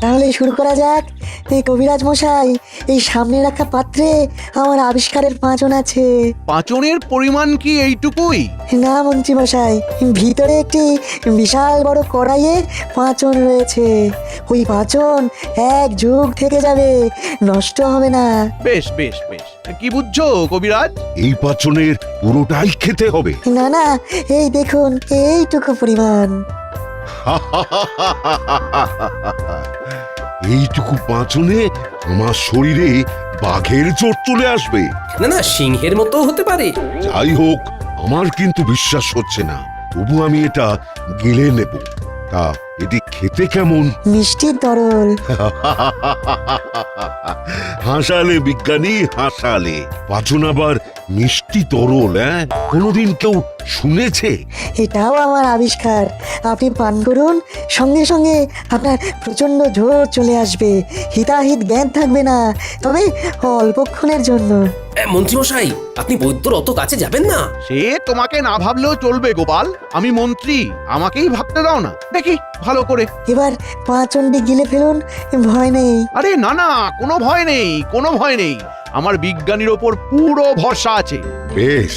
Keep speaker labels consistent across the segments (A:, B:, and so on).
A: তাহলে শুরু করা যাক। এই কবিরাজ মশাই, এই সামনে রাখা পাত্রে আমার আবিষ্কারের পাঁচন আছে।
B: পাঁচনের পরিমাণ কি এইটুকুই?
A: না মন্ত্রী মশাই, ভিতরে একটি বিশাল বড় কড়াইয়ে পাঁচন রয়েছে। ওই পাঁচন এক যুগ থেকে যাবে, নষ্ট হবে না।
B: বেশ বেশ বেশ, কি বুঝছো কবিরাজ?
C: এই পাচনের পুরোটাই খেতে হবে।
A: না না, এই দেখুন এইটুকু পরিমাণ।
C: এইটুকু পাচনে আমার শরীরে বাঘের চোট চলে আসবে।
D: না না, সিংহের মতো হতে পারে।
C: যাই হোক, আমার কিন্তু বিশ্বাস হচ্ছে না, তবু আমি এটা গিলে নেব। তা এটি খেতে কেমন?
A: মিষ্টি তরল।
C: হাসালে বিজ্ঞানী, হাসালে। পাচন আবার মিষ্টি তরল? কোনোদিন কেউ শুনেছে?
A: এটাও আমার আবিষ্কার। আপনি পান করুন, সঙ্গে সঙ্গে আপনার প্রচন্ড জোর চলে আসবে, হিতাহিত জ্ঞান থাকবে না, তবে অল্পক্ষণের জন্য।
D: মন্ত্রীমশাই, আপনি বৈদ্যর অত কাছে যাবেন না।
B: সে তোমাকে না ভাবলেও চলবে গোপাল, আমি মন্ত্রী, আমাকেই ভাবতে দাও না। দেখি ভালো করে।
A: এবার পাঁচনটি গিলে ফেলুন, ভয় নেই।
B: আরে না না, কোনো ভয় নেই, কোনো ভয় নেই। আমার বিজ্ঞানীর ওপর পুরো ভরসা আছে।
C: বেশ।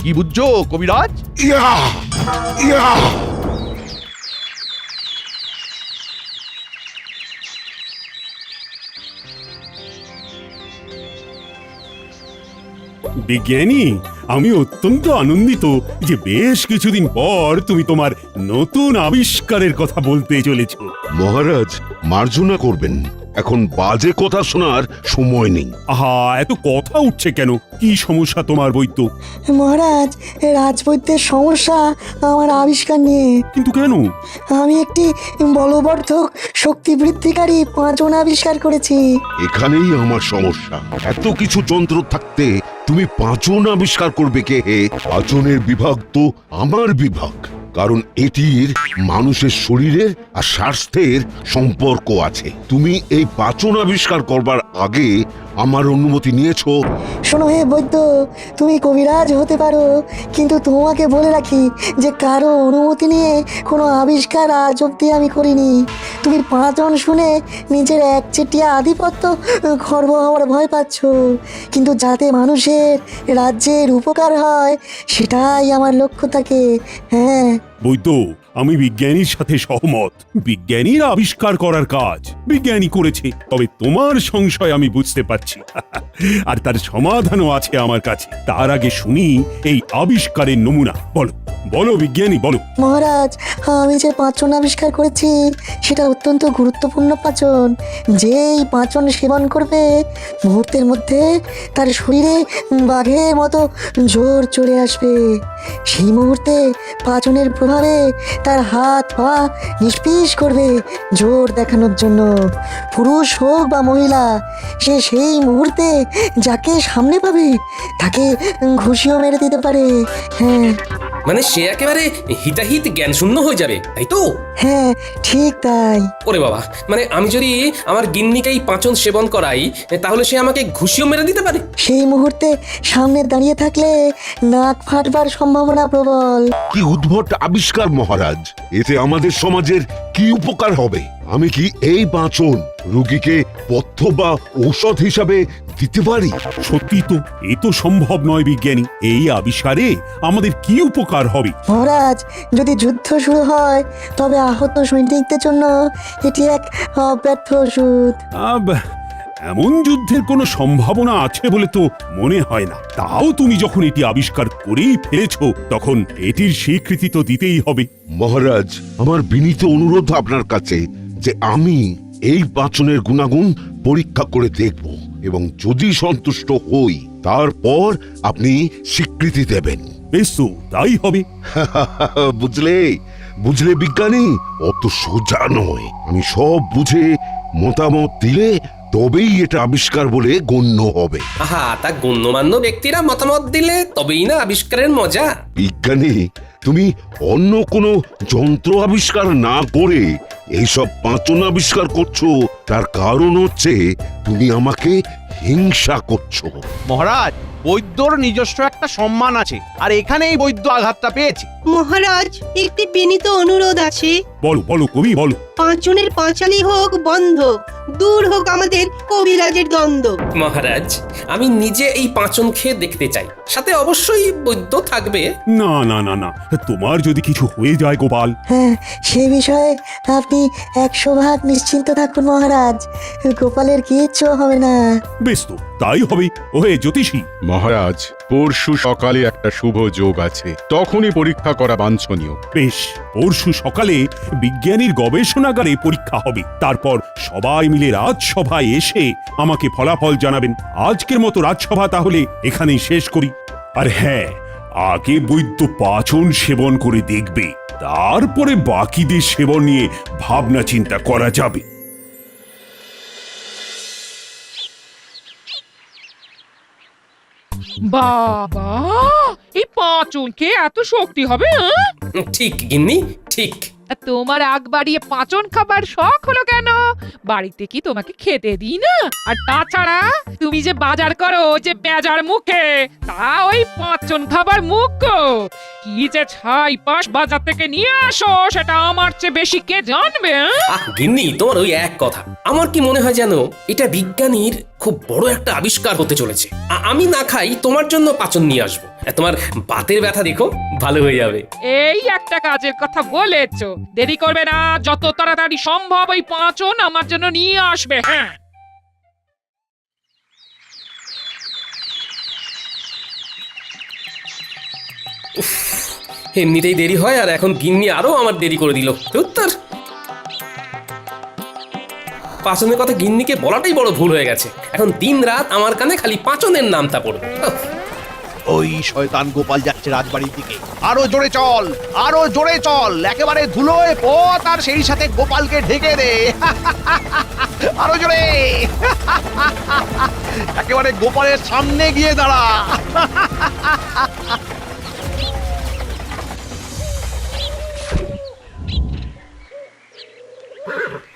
B: কি বুঝছো কবিরাজ?
C: ইয়া ইয়া
E: বিজ্ঞানী, আমি অত্যন্ত আনন্দিত যে বেশ কিছুদিন পর তুমি তোমার নতুন আবিষ্কারের কথা বলতে চলেছ।
C: মহারাজ, মার্জনা করবেন, এখন বাজে কথা শোনার সময় নেই।
E: আহা, এত কথা উঠছে কেন? কি সমস্যা তোমার বৈদ্য?
A: মহারাজ, রাজবৈদ্যের সমস্যা আমার আবিষ্কার নিয়ে।
E: কিন্তু কেন?
A: আমি একটি বলবর্ধক শক্তি বৃদ্ধিকারী পাঁচন আবিষ্কার করেছি।
C: এখানেই আমার সমস্যা। এত কিছু যন্ত্র থাকতে তুমি পাচন আবিষ্কার করবে কে? হে, পাচনের বিভাগ তো আমার বিভাগ, কারণ এটির মানুষের শরীরের আর স্বাস্থ্যের সম্পর্ক আছে। তুমি এই পাচন আবিষ্কার করবার আগে আমার অনুমতি নিয়েছো?
A: শোনো হে বৈদ্য, তুমি কবিরাজ হতে পারো, কিন্তু তোমাকে বলে রাখি যে কারো অনুমতি নিয়ে কোনো আবিষ্কার আজ অব্দি আমি করিনি। তুমি পাঁচন শুনে নিজের একচেটিয়া আধিপত্য খর্ব হওয়ার ভয় পাচ্ছ, কিন্তু যাতে মানুষের রাজ্যের উপকার হয় সেটাই আমার লক্ষ্য থাকে। হ্যাঁ
E: বৈদ্য, আমি বিজ্ঞানীর সাথে সহমত। বিজ্ঞানীর আবিষ্কার করার কাজ বিজ্ঞানী করেছে, তবে তোমার সংশয় আমি বুঝতে পারছি। আর তার সমাধানও আছে আমার কাছে। তার আগে শুনি এই আবিষ্কারের নমুনা। বলো বলো বিজ্ঞানী, বলো।
A: মহারাজ, আমি যে পাঁচন আবিষ্কার করেছি সেটা অত্যন্ত গুরুত্বপূর্ণ পাঁচন। যেই পাঁচন সেবন করবে মুহূর্তের মধ্যে তার শরীরে বাঘের মতো জোর চলে আসবে। সেই মুহূর্তে পাঁচনের প্রভাবে তার হাত পা নিষ্পিস করবে জোর দেখানোর জন্য। পুরুষ হোক বা মহিলা, সে সেই মুহূর্তে যাকে সামনে পাবে তাকে ঘুষিও মেরে দিতে পারে। হ্যাঁ
D: মানে সে একেবারে হিতাহিত জ্ঞান শূন্য হয়ে যাবে, তাই তো?
A: হ্যাঁ, ঠিক তাই।
D: ওরে বাবা, মানে আমি যদি আমার গিন্নিকেই পাঁচন সেবন করাই, তাহলে সে আমাকে ঘুষিও মেরে দিতে পারে?
A: সেই মুহূর্তে সামনে দাঁড়িয়ে থাকলে নাক ফাটবার সম্ভাবনা প্রবল।
C: কি উদ্ভট আবিষ্কার মহারাজ! এতে আমাদের সমাজের কি উপকার হবে? আমি কি এই পাচন রোগীকে পথ্য বা ঔষধ হিসাবে দিতে পারি?
E: সত্যি তো, এ তো সম্ভব নয় বিজ্ঞানী। এই আবিষ্কারে আমাদের কি উপকার হবে?
A: মহারাজ, যদি যুদ্ধ শুরু হয় তবে আহত সৈনিকদের জন্য এটি এক অব্যর্থ ওষুধ।
E: এমন যুদ্ধের কোনো সম্ভাবনা আছে বলে তো মনে হয় না। তাও তুমি যখন এটি আবিষ্কার করেই ফেলেছো, তখন এটির স্বীকৃতি তো দিতেই হবে।
C: মহারাজ, আমার বিনীত অনুরোধ আপনার কাছে যে আমি এই পাচনের গুণাগুণ পরীক্ষা করে দেখব, এবং যদি সন্তুষ্ট হই তারপর আপনি স্বীকৃতি দেবেন।
E: বেশ, তো তাই হবে।
C: বুঝলে বুঝলে বিজ্ঞানী, অত সোজা নয়। আমি সব বুঝে মতামত দিলে তবেই এটা আবিষ্কার বলে গণ্য হবে।
D: আহা, তা গণ্যমান্য ব্যক্তিরা মতামত দিলে তবেই না আবিষ্কারের মজা।
C: বিজ্ঞানী, তুমি অন্য কোনো যন্ত্র আবিষ্কার না করে এইসব পাচন আবিষ্কার করছো, তার কারণ হচ্ছে তুমি আমাকে হিংসা করছো।
B: মহারাজ, বৈদ্যর নিজস্ব একটা সম্মান আছে, আর এখানেই বৈদ্য আঘাতটা পেয়েছে।
F: মহারাজ, একটি বিনীত অনুরোধ আছে।
E: বলো বলো কবি বলো।
F: পাঁচজনের পাঁচালি হোক বন্ধ, দূর হোক আমাদের কবিরাজের দ্বন্দ্ব।
D: মহারাজ, আমি নিজে এই পাঁচন খেয়ে দেখতে চাই, সাথে অবশ্যই বৈদ্য থাকবে।
E: না না না না, তোমার যদি কিছু হয়ে যায় গোপাল।
A: হ্যাঁ, সে বিষয়ে আপনি 100 ভাগ নিশ্চিন্ত থাকুন মহারাজ, গোপালের কিচ্ছু হবে না।
E: বেশ তো, তাই হবে। ওহে জ্যোতিষী,
G: মহারাজ, পরশু সকালে একটা শুভ যোগ আছে, তখনই পরীক্ষা করা বাঞ্ছনীয়।
E: বেশ, পরশু সকালে বিজ্ঞানীর গবেষণাগারে পরীক্ষা হবে, তারপর সবাই মিলে রাজসভায় এসে আমাকে ফলাফল জানাবেন। আজকের মতো রাজসভা তাহলে এখানেই শেষ করি। আর হ্যাঁ, আগে বৈদ্য পাচন সেবন করে দেখবে, তারপরে বাকিদের সেবন নিয়ে ভাবনা চিন্তা করা যাবে।
H: বাবা, এই পাঁচনকে এত শক্তি হবে? হ্যাঁ?
D: ঠিক গিন্নি, ঠিক।
H: আর তোমার আগ বাড়িয়ে পাঁচন খাবার শখ হলো কেন? বাড়িতে কি তোমাকে খেতে দিই না? আর তাছাড়া তুমি যে বাজার করো যে বেজার মুখে, তা ওই পাঁচন খাবার মুখ গো। কি যে ছাই পাশ বাজার থেকে নিয়ে আসো, সেটা আমার চেয়ে বেশি কে জানবে? হ্যাঁ?
D: গিন্নি, তোমার ওই এক কথা। আমার কি মনে হয় জানো, এটা বিজ্ঞানীর খুব বড় একটা আবিষ্কার হতে চলেছে। আমি না খাই, তোমার জন্য পাচন নিয়ে আসবো। তোমার বাতের ব্যথা দেখো ভালো হয়ে যাবে।
H: এই একটা কাজের কথা বলেছো, দেরি করবে না, যত তাড়াতাড়ি সম্ভব ওই পাঁচন আমার জন্য নিয়ে আসবে। হ্যাঁ,
D: এমনিতেই দেরি হয়, আর এখন গিন্নি আরো আমার দেরি করে দিল। উত্তর পাচনের কথা গিন্নিকে বলাটাই বড় ভুল হয়ে গেছে। এখন দিন রাত আমার কানে খালি পাচনের নামটা পড়বে।
B: ওই শয়তান গোপাল যাচ্ছে রাজবাড়ির দিকে। আরো জোরে চল, আরো জোরে চল, একেবারে ধুলোয় পথ, আর সেই সাথে গোপালকে ঢেকে দে। আরো জোরে, একেবারে গোপালের সামনে গিয়ে দাঁড়া।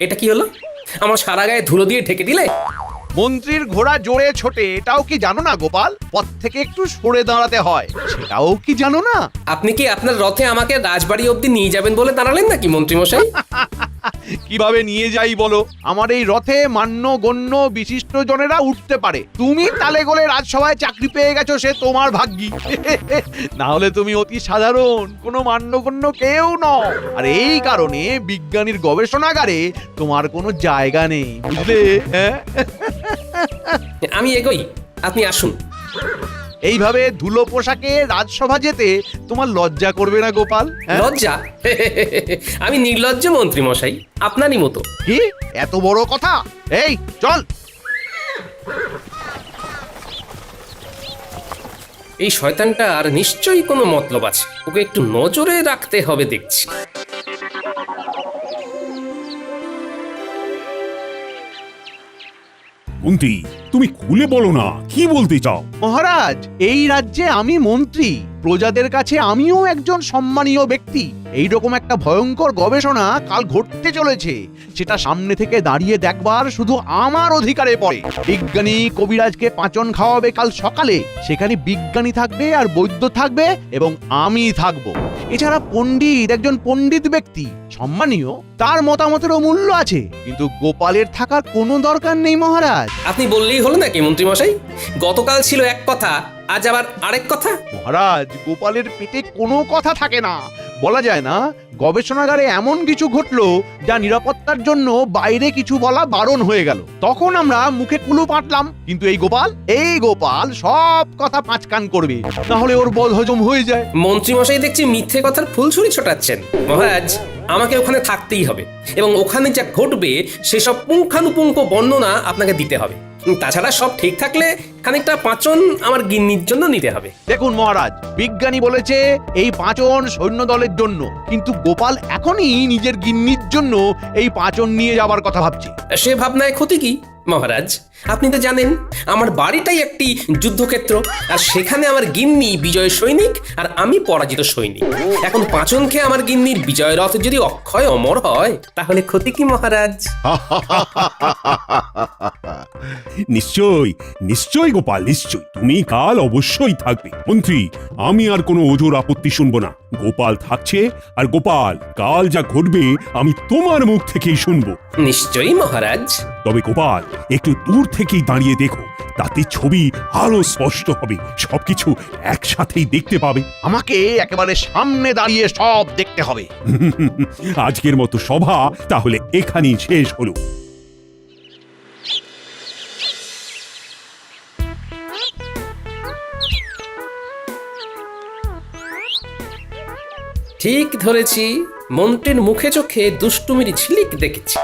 D: এটা কি হলো? আমার সারা গায়ে ধুলো দিয়ে ঢেকে দিলে।
B: মন্ত্রীর ঘোড়া জোরে ছোটে, এটাও কি জানো না গোপাল? পথ থেকে একটু সরে দাঁড়াতে হয়, সেটাও কি জানো না?
D: আপনি কি আপনার রথে আমাকে রাজবাড়ি অবধি নিয়ে যাবেন বলে দাঁড়ালেন নাকি মন্ত্রী মশাই?
B: কিভাবে নিয়ে যাই বলো? আমার এই রথে মান্য গণ্য বিশিষ্ট জনেরা উঠতে পারে। তুমি তালে গোলে রাজসভায় চাকরি পেয়ে গেছো, সে তোমার ভাগ্যি। না হলে তুমি অতি সাধারণ কোনো মান্যগণ্য কেউ নও। আর এই কারণে বিজ্ঞানীর গবেষণাগারে তোমার কোনো জায়গা নেই, বুঝলে? হ্যাঁ,
D: আমি এগোই, আপনি আসুন।
B: এইভাবে ধুলো পোশাকে রাজসভা যেতে তোমার লজ্জা করবে না গোপাল? হ্যাঁ?
D: লজ্জা? আমি নির্লজ্জ মন্ত্রী মশাই, আপনারই মতো।
B: কি এত বড় কথা? এই চল।
D: এই শয়তানটার নিশ্চয়ই কোনো মতলব আছে, ওকে একটু নজরে রাখতে হবে দেখছি।
E: মন্ত্রী, তুমি খুলে বলো না, কি বলতে চাও?
B: মহারাজ, এই রাজ্যে আমি মন্ত্রী, প্রজাদের কাছে আমিও একজন সম্মানীয় ব্যক্তি। এইরকম একটা ভয়ঙ্কর গবেষণা কাল ঘটতে চলেছে, সেটা সামনে থেকে দাঁড়িয়ে দেখবার শুধু আমার অধিকারে পড়ে। বিজ্ঞানী কবিরাজকে পাচন খাওয়াবে কাল সকালে, সেখানে বিজ্ঞানী থাকবে আর বৈদ্য থাকবে এবং আমি থাকবো। এছাড়া পণ্ডিত, একজন পণ্ডিত ব্যক্তি সম্মানীয়, তার মতামতেরও মূল্য আছে, কিন্তু গোপালের থাকার কোনো দরকার নেই মহারাজ।
D: আপনি বললেই হলো নাকি মন্ত্রী মশাই? গতকাল ছিল এক কথা, আজ আবার আরেক কথা।
B: মহারাজ, গোপালের পেটে কোনো কথা থাকে না, বলা যায় না। গবেষণাগারে এমন কিছু ঘটলো যা নিরাপত্তার জন্য বাইরে কিছু বলা বারণ হয়ে গেল। তখন আমরা মুখে কুলু পাটলাম, কিন্তু এই গোপাল সব কথা পাঁচকান করবে, না হলে ওর বদহজম হয়ে যায়।
D: মন্ত্রী মশাই দেখছি মিথ্যে কথার ফুলছুরি ছোটাচ্ছেন। মহারাজ, আমাকে ওখানে থাকতেই হবে, এবং ওখানে যা ঘটবে সেসব পুঙ্খানুপুঙ্খ বর্ণনা আপনাকে দিতে হবে। তাছাড়া সব ঠিক থাকলে খানিকটা পাচন আমার গিন্নির জন্য নিতে হবে।
B: দেখুন মহারাজ, বিজ্ঞানী বলেছে এই পাচন সৈন্য দলের জন্য, কিন্তু গোপাল এখনই নিজের গিন্নির জন্য এই পাচন নিয়ে যাবার কথা ভাবছে।
D: সে ভাবনায় ক্ষতি কি? মহারাজ আপনি তো জানেন আমার বাড়িটাই একটি যুদ্ধক্ষেত্র, আর সেখানে আমার গিন্নি বিজয় সৈনিক আর আমি পরাজিত সৈনিক। এখন পাঁচন খেয়ে আমার গিন্নির বিজয় রথ যদি অক্ষয় অমর হয় তাহলে ক্ষতি কি মহারাজ?
E: নিশ্চয় নিশ্চয় গোপাল, নিশ্চয় তুমি কাল অবশ্যই থাকবে। মন্ত্রী, আমি আর কোনো ওজোর আপত্তি শুনবো না। গোপাল থাকছে, আর গোপাল কাল যা ঘটবে আমি তোমার মুখ থেকেই শুনবো।
D: নিশ্চয়ই মহারাজ।
E: তবে গোপাল, একটু দূর থেকেই দাঁড়িয়ে দেখো, তাতে ছবি আরো স্পষ্ট হবে, সবকিছু একসাথেই দেখতে পাবে।
B: আমাকে একেবারে সামনে দাঁড়িয়ে সব দেখতে হবে।
E: আজকের মতো সভা তাহলে এখানেই শেষ হলো।
D: ঠিক ধরেছি, মন্ত্রীর মুখে চোখে দুষ্টুমির ঝিলিক দেখেছি।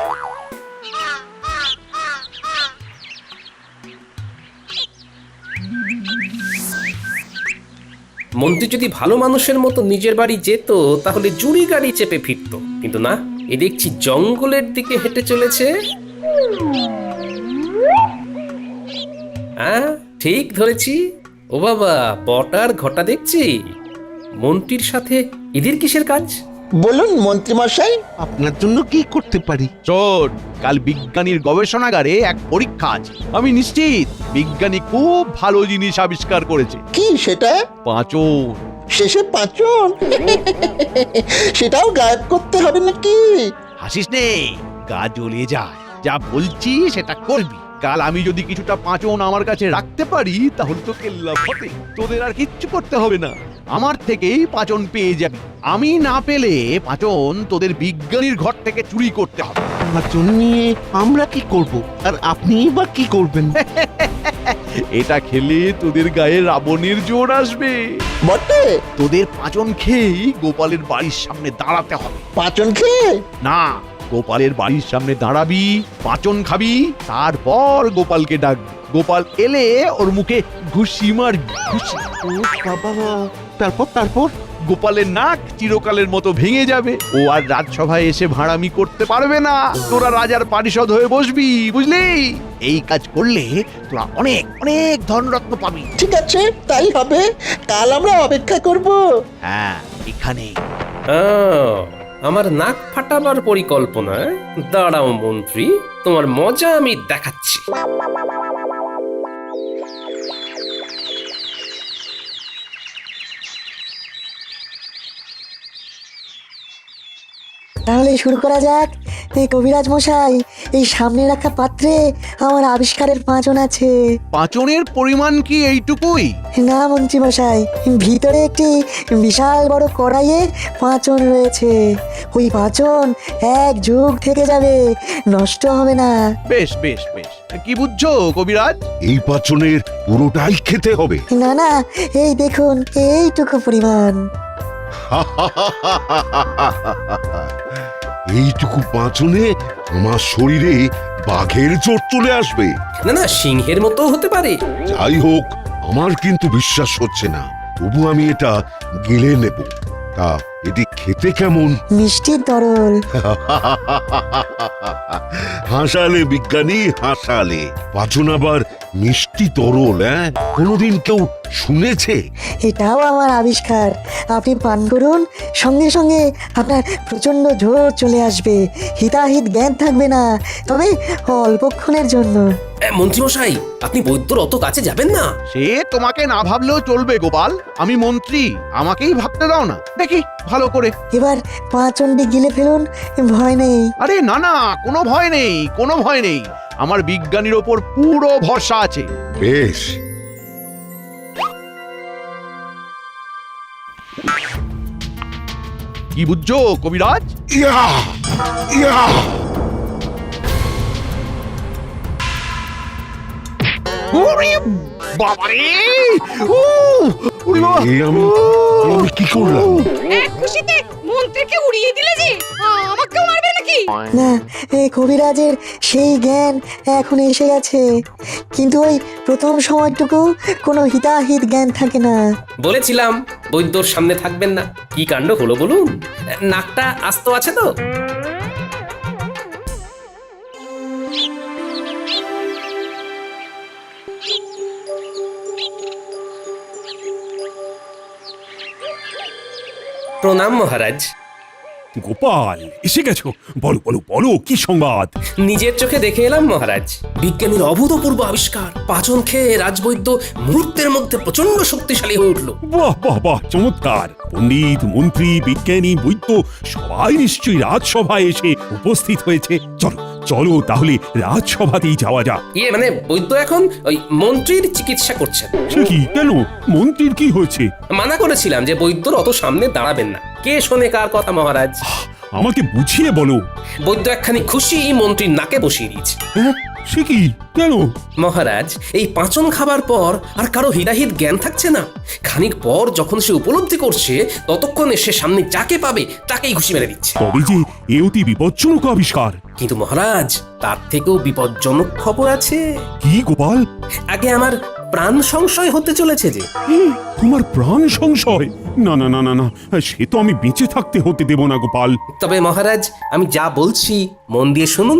D: মন্ত্রী যদি ভালো মানুষের মতো নিজের বাড়ি যেত তাহলে জুড়ি গাড়ি চেপে ফিরত, কিন্তু না, এ দেখছি জঙ্গলের দিকে হেঁটে চলেছে। হ্যাঁ, ঠিক ধরেছি। ও বাবা, বটার ঘটা দেখছি। মন্ত্রীর সাথে এদের কিসের কাজ?
I: বলুন মন্ত্রীমশাই।
J: আপনার জন্য কি করতে পারি?
B: শোন, কাল বিজ্ঞানীর গবেষণাগারে এক পরীক্ষা আছে। আমি নিশ্চিত বিজ্ঞানী খুব ভালো জিনিস আবিষ্কার করেছে।
I: কি সেটা?
B: পাঁচন।
I: শেষে পাঁচন? সেটাও গায়েব করতে হবে নাকি?
B: হাসিস নে, গা জ্বলে যায়। যা বলছি সেটা করবি। কাল আমি যদি কিছুটা পাঁচন আমার কাছে রাখতে পারি তাহলে তো কেল্লা ফতে, তোদের আর কিচ্ছু করতে হবে না। আমার থেকেই পাঁচন পেয়ে যাবি। আমি না পেলে পাঁচন তোদের বিজ্ঞানীর ঘর থেকে চুরি করতে হবে।
J: পাঁচন নিয়ে আমরা কি করব, আর আপনি বা কি করবেন?
B: এটা খেলে তোদের গায়ে রাবণের জোর আসবে।
I: বটে?
B: তোদের পাঁচন খেয়েই গোপালের বাড়ির সামনে দাঁড়াতে হবে।
I: পাঁচন খেয়ে?
B: না, গোপালের বাড়ির সামনে দাঁড়াবি, পাঁচন খাবি, তারপর গোপালকে ডাকবি। গোপাল এলে ওর মুখে ঘুষি মারবি, ঘুষি।
J: ও বাবা, তারপর?
B: গোপালের নাক চিরকালের মতো ভেঙে যাবে। ও আর রাজসভায় এসে ভাড়ামি করতে পারবে না। তোরা রাজার পারিষদ হয়ে বসবি, বুঝলি? এই কাজ করলে তোরা অনেক অনেক ধনরত্ন পাবি।
I: ঠিক আছে, তাই হবে। কাল আমরা অপেক্ষা করব।
B: হ্যাঁ, এখানে।
D: আমার নাক ফাটাবার পরিকল্পনা? দাঁড়াও মন্ত্রী, তোমার মজা আমি দেখাচ্ছি।
A: তাহলে শুরু করা যাক। এই কবিরাজ মশাই, এই সামনে রাখা পাত্রে আমার আবিষ্কারের পাঁচন আছে।
B: পাঁচনের পরিমাণ কি এইটুকুই?
A: না মন্ত্রী মশাই, ভিতরে একটি বিশাল বড় কড়াইয়ে পাঁচন রয়েছে। ওই পাঁচন এক যুগ থেকে যাবে, নষ্ট হবে না।
B: বেশ বেশ বেশ, কি বুঝছো কবিরাজ?
C: এই পাচনের পুরোটাই খেতে হবে।
A: না না, এই দেখুন, এইটুকু পরিমাণ।
C: এইটুকু পাচনে আমার শরীরে বাঘের চোট চলে আসবে।
D: না না, সিংহের মতো হতে পারে।
C: যাই হোক, আমার কিন্তু বিশ্বাস হচ্ছে না। তবু আমি এটা গিলে নেব। তা এটি খেতে কেমন?
A: মিষ্টির তরল।
C: হাসালে বিজ্ঞানী, হাসালে। পাচন আবার মিষ্টি তরল? কোনোদিন কেউ শুনেছে?
A: এটাও আমার আবিষ্কার। আপনি পান করুন, সঙ্গে সঙ্গে আপনার প্রচন্ড জোর চলে আসবে। হিতাহিত জ্ঞান থাকবে না, তবে অল্পক্ষণের জন্য।
D: মন্ত্রীমশাই, আপনি বৈদ্যর অত কাছে যাবেন না।
B: সে তোমাকে না ভাবলেও চলবে গোপাল। আমি মন্ত্রী, আমাকেই ভাবতে দাও না। দেখি ভালো করে।
A: এবার পাঁচনটি গিলে ফেলুন, ভয় নেই।
B: আরে না না, কোনো ভয় নেই, কোনো ভয় নেই। আমার বিজ্ঞানীর ওপর পুরো ভরসা আছে।
C: বেশ।
B: কি বুঝছো কবিরাজ?
C: ইয়া ইয়া
B: ওরে বাবারে! উ! ওরে বাবা!
C: আমি কি করলাম?
H: এক খুশিতে মন্ত্রীকে উড়িয়ে দিলে যে, আমাকেও মারবে নাকি?
A: না, এই কবিরাজের সেই জ্ঞান এখন এসে গেছে, কিন্তু ওই প্রথম সময়টুকু কোনো হিতাহিত জ্ঞান থাকে না।
D: বলেছিলাম বৈদ্যর সামনে থাকবেন না। কি কাণ্ড হলো বলুন? নাকটা আস্ত আছে তো? প্রণাম মহারাজ।
E: গোপাল, এসে গেছো? বলো বলো বলো, কি সংবাদ?
D: নিজের চোখে দেখে এলাম মহারাজ, বিজ্ঞানীর অভূতপূর্ব আবিষ্কার। পাচন খেয়ে রাজবৈদ্য মুহূর্তের মধ্যে প্রচন্ড শক্তিশালী হয়ে উঠল।
E: বাহ বাহ বাহ, চমৎকার! পণ্ডিত, মন্ত্রী, বিজ্ঞানী, বৈদ্য সবাই নিশ্চয়ই রাজসভায় এসে উপস্থিত হয়েছে। চলো চলো তাহলে রাজসভাতেই যাওয়া যাক।
D: মানে বৈদ্য এখন ওই মন্ত্রীর চিকিৎসা করছেন।
E: সে কি, কেন? মন্ত্রীর কি হয়েছে?
D: মানা করেছিলাম যে বৈদ্যর অত সামনে দাঁড়াবেন না। কে শোনে কার কথা মহারাজ?
E: আমাকে বুঝিয়ে বলো।
D: বৈদ্য একখানি খুশি মন্ত্রীর নাকে বসিয়ে দিয়েছে।
E: হ্যাঁ, সে কি, কেন?
D: মহারাজ, এই পাচন খাবার পর আর কারো হিতাহিত জ্ঞান থাকছে না। খানিক পর যখন সে উপলব্ধি করছে, ততক্ষণে সে সামনে যাকে পাবে তাকেই ঘুষি মেরে দিচ্ছে।
E: তবে যে এ অতি বিপজ্জনক আবিষ্কার।
D: কিন্তু মহারাজ, তার থেকেও বিপজ্জনক খবর আছে।
E: কি গোপাল?
D: আগে আমার প্রাণ সংশয় হতে চলেছে যে।
E: তোমার প্রাণ সংশয়? না না না না না, সে তো আমি বেঁচে থাকতে হতে দেব না গোপাল।
D: তবে মহারাজ, আমি যা বলছি মন দিয়ে শুনুন।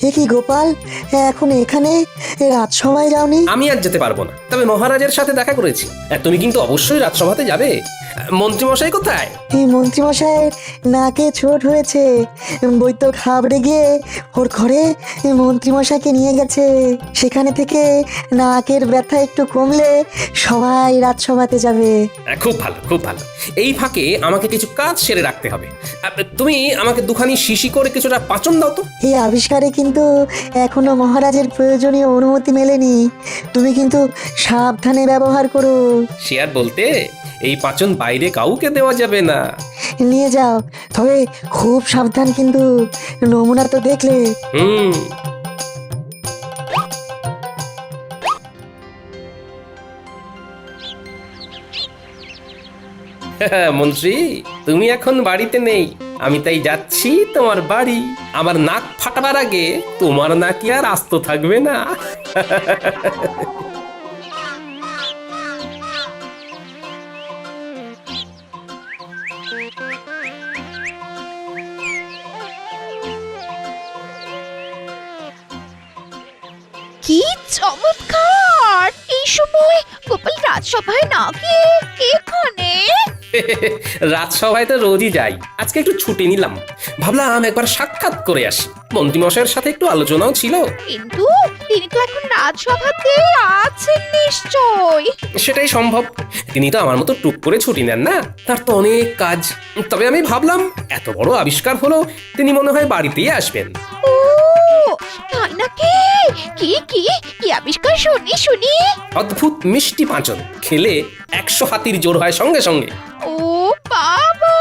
A: এ কি গোপাল, এখন এখানে রাজসভায় যাওনি?
D: আমি আর যেতে পারবো না, তবে মহারাজের সাথে দেখা করেছি। তুমি কিন্তু অবশ্যই রাজসভাতে যাবে। মন্ত্রীমশাই কোথায়?
A: এই মন্ত্রীমশাইয়ের নাকে চোট হয়েছে, বৈদ্য ঘাবড়ে গিয়ে ওর ঘরে মন্ত্রীমশাইকে নিয়ে গেছে। সেখানে থেকে নাকের ব্যথা একটু কমলে সবাই রাজসভাতে যাবে।
D: খুব ভালো, খুব ভালো। এই ফাঁকে আমাকে কিছু কাজ সেরে রাখতে হবে। তুমি আমাকে দুখানি শিশি করে কিছুটা পাচন দাও তো।
A: এই আবিষ্কারে কিন্তু এখনো মহারাজের প্রয়োজনীয় অনুমতি মেলেনি, তুমি কিন্তু সাবধানে ব্যবহার করো।
D: সে আর বলতে, এই পাচন বাইরে কাউকে দেওয়া যাবে না।
A: নিয়ে যাও, তবে খুব সাবধান কিন্তু, নমুনা তো দেখলে।
D: হুম। মন্ত্রী, তুমি এখন বাড়িতে নেই, আমি তাই যাচ্ছি তোমার বাড়ি। আমার নাক ফাটাবার আগে তোমার নাকি আর আস্ত থাকবে না।
K: কি চমৎকার! এই সময় গোপাল রাজসভায় না গিয়ে এখানে?
D: রাজসভায় তো রোজই যাই, আজকে একটু ছুটি নিলাম। ভাবলাম একবার সাক্ষাৎ করে আসি। মন্ত্রীমশাইয়ের সাথে একটু আলোচনাও ছিল।
K: কিন্তু তিনি তো এখন রাজসভাতে আছেন নিশ্চয়।
D: সেটাই সম্ভব। তিনি তো আমার মতো টুক করে ছুটি নেন না, তার তো অনেক কাজ। তবে আমি ভাবলাম এত বড় আবিষ্কার হলো, তিনি মনে হয় বাড়িতেই আসবেন।
K: ও তাই নাকি? কি কি কি আবিষ্কার, শুনি শুনি।
D: অদ্ভুত মিষ্টি পাঁচন, খেলে 100 হাতির জোর হয় সঙ্গে সঙ্গে।
K: ও বাবা,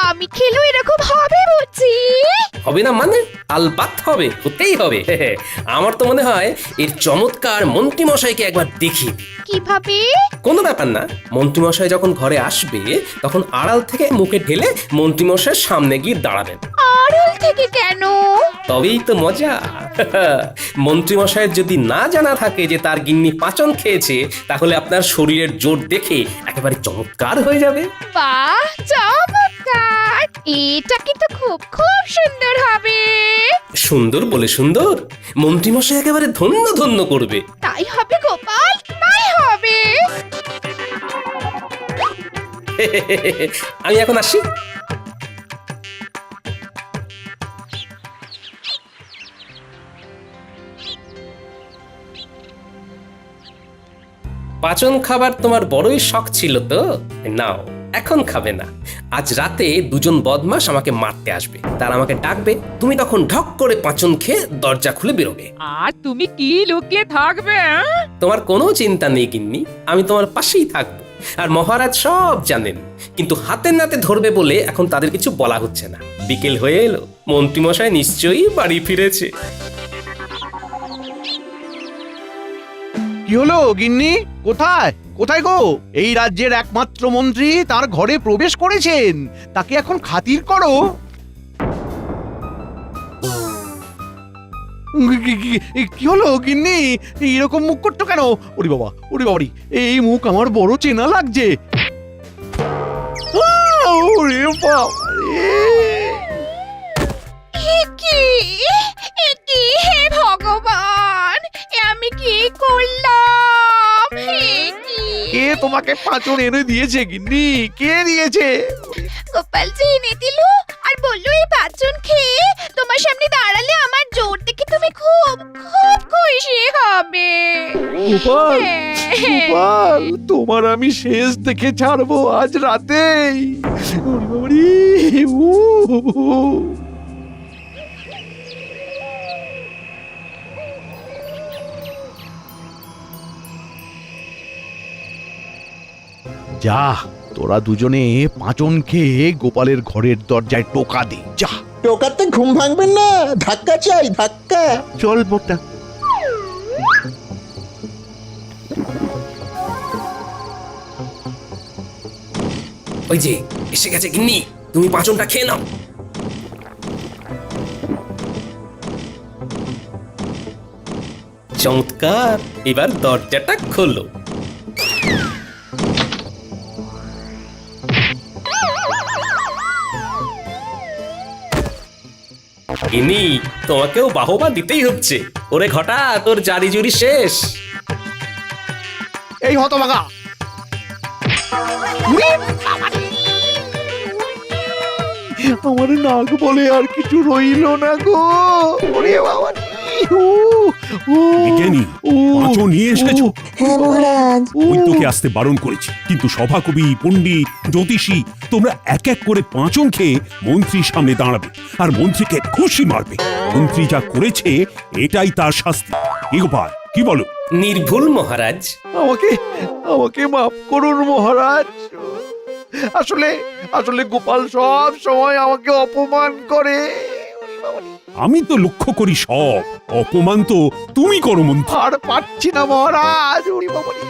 K: আমি খেলেও এরকম হবে বুঝি?
D: হবে না মানে? আলবাত হবে, হতেই হবে। আমার তো মনে হয় এর চমৎকার মন্ত্রীমশাইকে একবার দেখি।
K: কিভাবে?
D: কোনো ব্যাপার না। মন্ত্রীমশাই যখন ঘরে আসবে, তখন আড়াল থেকে মুখে ঢেলে মন্ত্রীমশাইয়ের সামনে গিয়ে দাঁড়াবেন।
K: আড়াল থেকে কেন?
D: তবেই তো মজা। মন্ত্রীমশাইয়ের যদি না জানা থাকে যে তার গিন্নি পাচন খেয়েছে, তাহলে আপনার শরীরের জোর দেখে একেবারে চমৎকার হয়ে যাবে।
K: বাহ, চমৎকার! এটা কিন্তু খুব খুব সুন্দর হবে।
D: সুন্দর বলে সুন্দর, মন্ত্রীমশাই একেবারে ধন্য ধন্য করবে।
K: তাই হবে গোপাল, তাই হবে।
D: আমি এখন আসি। পাচন খাবার তোমার বড়ই শখ ছিল তো, নাও এখন খাবে না। আজ রাতে দুজন বদমাশ আমাকে মারতে আসবে, তারা আমাকে ডাকবে, তুমি তখন ঢক করে পাচন খেয়ে দরজা খুলে বেরোবে।
H: আর তুমি কি লুকিয়ে থাকবে?
D: তোমার কোনো চিন্তা নেই গিন্নি, আমি তোমার পাশেই থাকবো। আর মহারাজ সব জানেন, কিন্তু হাতে নাতে ধরবে বলে এখন তাদের কিছু বলা হচ্ছে না। বিকেল হয়ে এলো, মন্ত্রীমশাই নিশ্চয়ই বাড়ি ফিরেছে।
B: কি হলো গিন্নি, কোথায় কোথায় গো? এই রাজ্যের একমাত্র মন্ত্রী তার ঘরে প্রবেশ করেছেন, তাকে এখন খাতির করো। কি হলো গিন্নি, এরকম মুখ করছো কেন? ওরে বাবা, ওরে বাবারি, এই মুখ আমার বড় চেনা লাগছে। ওরে
K: কি হে ভগবান, এ আমি কি করলাম?
B: কে তোমাকে পাঁচন এনে দিয়েছে গিন্নি? কে দিয়েছে?
K: গোপাল যে এনে দিল আর বললো এই পাঁচজন খেয়ে তোমার সামনে দাঁড়ালে আমার জোর দেখে তুমি খুব খুব খুশি হবে।
B: গোপাল,
K: হ্যাঁ।
B: গোপাল, তোমার আমি শেষ দেখে ছাড়বো আজ রাতেই। ওরে বাবারে, উ। যা, তোরা দুজনে পাঁচন খেয়ে গোপালের ঘরের দরজায় টোকা দে, যা।
I: টোকাতে ঘুম ভাঙবেন না, ধাক্কা চাই, ধাক্কা।
J: চল মোটা।
D: ওই যে এসে গেছে গিন্নি, তুমি পাঁচনটা খেয়ে নাও। চমৎকার, এবার দরজাটা খোলো। গিন্নি, তোমাকেও বাহবা দিতেই হচ্ছে। ওরে ঘটা, তোর জারি জুরি শেষ।
B: এই হতভাগা, আমার নাক বলে আর কিছু রইল না গো। ওরে বাবা,
E: বিজ্ঞানী, পাঁচন নিয়ে এসেছো?
A: হ্যাঁ মহারাজ।
E: ওই তোকে আসতে বারণ করেছি, কিন্তু সভাকবি, পণ্ডিত, জ্যোতিষী তোমরা এক এক করে পাঁচন খেয়ে মন্ত্রীর সামনে দাঁড়াবে আর মন্ত্রীকে খুশি মারবে। মন্ত্রী যা করেছে এটাই তার শাস্তি। কি গোপাল, কি বলো?
D: নির্ভুল মহারাজ।
B: আমাকে আমাকে মাফ করুন মহারাজ। আসলে আসলে গোপাল সব সময় আমাকে অপমান করে।
E: আমি তো লক্ষ্য করি সব অপমান তো তুমি করো মন্ত্রী।
B: আর পাচ্ছি না মহারাজ। ওরে বাবারে।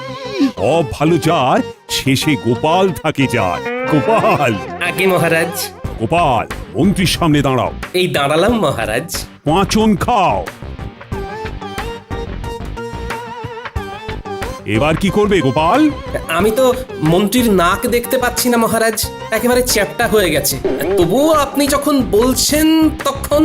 E: সব ভালো যায়, শেষে গোপাল থাকে যায়। গোপাল,
D: আগে মহারাজ।
E: গোপাল, মন্ত্রীর সামনে দাঁড়াও।
D: এই দাঁড়ালাম মহারাজ।
E: পাঁচন খাও। এবার কি করবে গোপাল?
D: আমি তো মন্ত্রীর নাক দেখতে পাচ্ছি না মহারাজ, একেবারে চ্যাপ্টা হয়ে গেছে। তবুও আপনি যখন বলছেন তখন